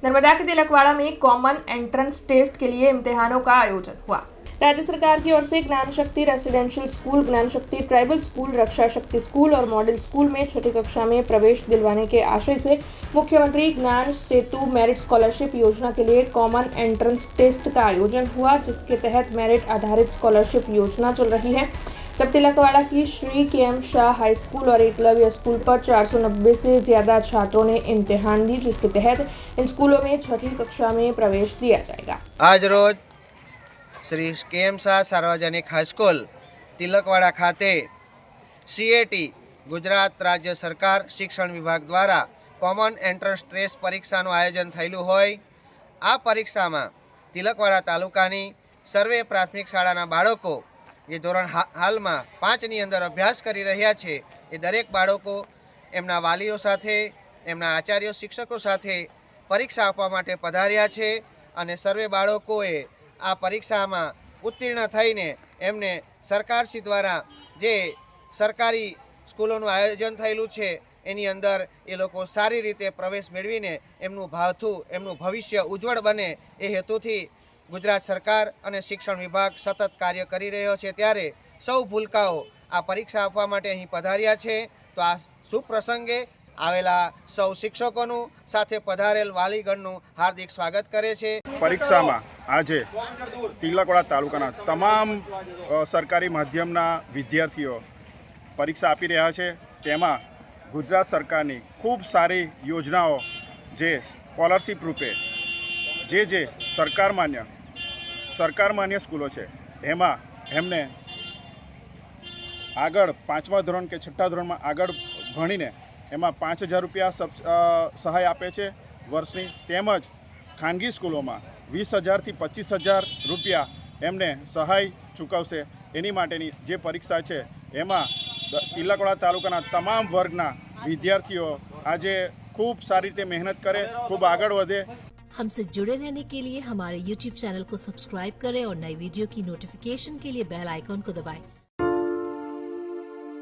नर्मदा के तिलकवाड़ा में common entrance test के लिए इम्तिहानों का आयोजन हुआ। राज्य सरकार की ओर से ज्ञान शक्ति रेसिडेंशियल स्कूल, ज्ञान शक्ति ट्राइबल स्कूल, रक्षा शक्ति स्कूल और मॉडल स्कूल में छठी कक्षा में प्रवेश दिलवाने के आशय से मुख्यमंत्री ज्ञान सेतु मेरिट स्कॉलरशिप योजना के लिए कॉमन एंट्रेंस टेस्ट का आयोजन हुआ, जिसके तहत मेरिट आधारित स्कॉलरशिप योजना चल रही है। जब तिलकवाड़ा की Shri KM. Shah high school और एकलव्य स्कूल पर 490 से ज्यादा छात्रों ने इम्तिहान दी, जिसके तहत इन स्कूलों में छठी कक्षा में प्रवेश दिया जाएगा। आज रोज श्री के.एम. शाह सार्वजनिक हाईस्कूल तिलकवाड़ा खाते सीएटी गुजरात राज्य सरकार शिक्षण विभाग द्वारा कॉमन एंट्रन्स टेस्ट परीक्षाનું આયોજન થયેલું હોય। આ પરીક્ષામાં तिलकवाड़ा તાલુકાની સર્વે પ્રાથમિક શાળાના બાળકો જે ધોરણ હાલમાં 5ની અંદર અભ્યાસ કરી રહ્યા છે એ દરેક બાળકો એમના વાલીઓ સાથે, એમના આચાર્યો શિક્ષકો સાથે પરીક્ષા આપવા માટે પધાર્યા છે અને સર્વે બાળકોએ આ પરીક્ષામાં ઉત્તીર્ણ થઈને એમને સરકારશ્રી દ્વારા જે સરકારી સ્કૂલોનું આયોજન થયેલું છે એની અંદર એ લોકો સારી રીતે પ્રવેશ મેળવીને એમનું ભાથું, એમનું ભવિષ્ય ઉજ્જવળ બને એ હેતુથી ગુજરાત સરકાર અને શિક્ષણ વિભાગ સતત કાર્ય કરી રહ્યો છે। ત્યારે સૌ ભૂલકાઓ આ પરીક્ષા આપવા માટે અહીં પધાર્યા છે। તો આ શુભ પ્રસંગે આવેલા સૌ શિક્ષકોનું સાથે પધારેલ વાલીગણનું હાર્દિક સ્વાગત કરે છે। પરીક્ષામાં આજે तिलकवाड़ा તાલુકાના તમામ સરકારી માધ્યમના વિદ્યાર્થીઓ પરીક્ષા આપી રહ્યા છે। તેમાં ગુજરાત સરકારની ખૂબ સારી યોજનાઓ જે સ્કોલરશિપ રૂપે જે સરકાર માન્ય સ્કૂલો છે એમાં એમને આગળ 5મા ધોરણ કે 6ઠ્ઠા ધોરણમાં આગળ ભણીને એમાં 5,000 રૂપિયા સહાય આપે છે વર્ષની। તેમજ ખાનગી સ્કૂલોમાં 20,000થી 25,000 રૂપિયા એમને સહાય ચૂકવશે। એની માટેની જે પરીક્ષા છે એમાં तिलकवाड़ा તાલુકાના તમામ વર્ગના વિદ્યાર્થીઓ આજે ખૂબ સારી રીતે મહેનત કરે, ખૂબ આગળ વધે। हमसे जुड़े रहने के लिए हमारे YouTube चैनल को सब्सक्राइब करें और नई वीडियो की नोटिफिकेशन के लिए बेल आइकॉन को दबाएं।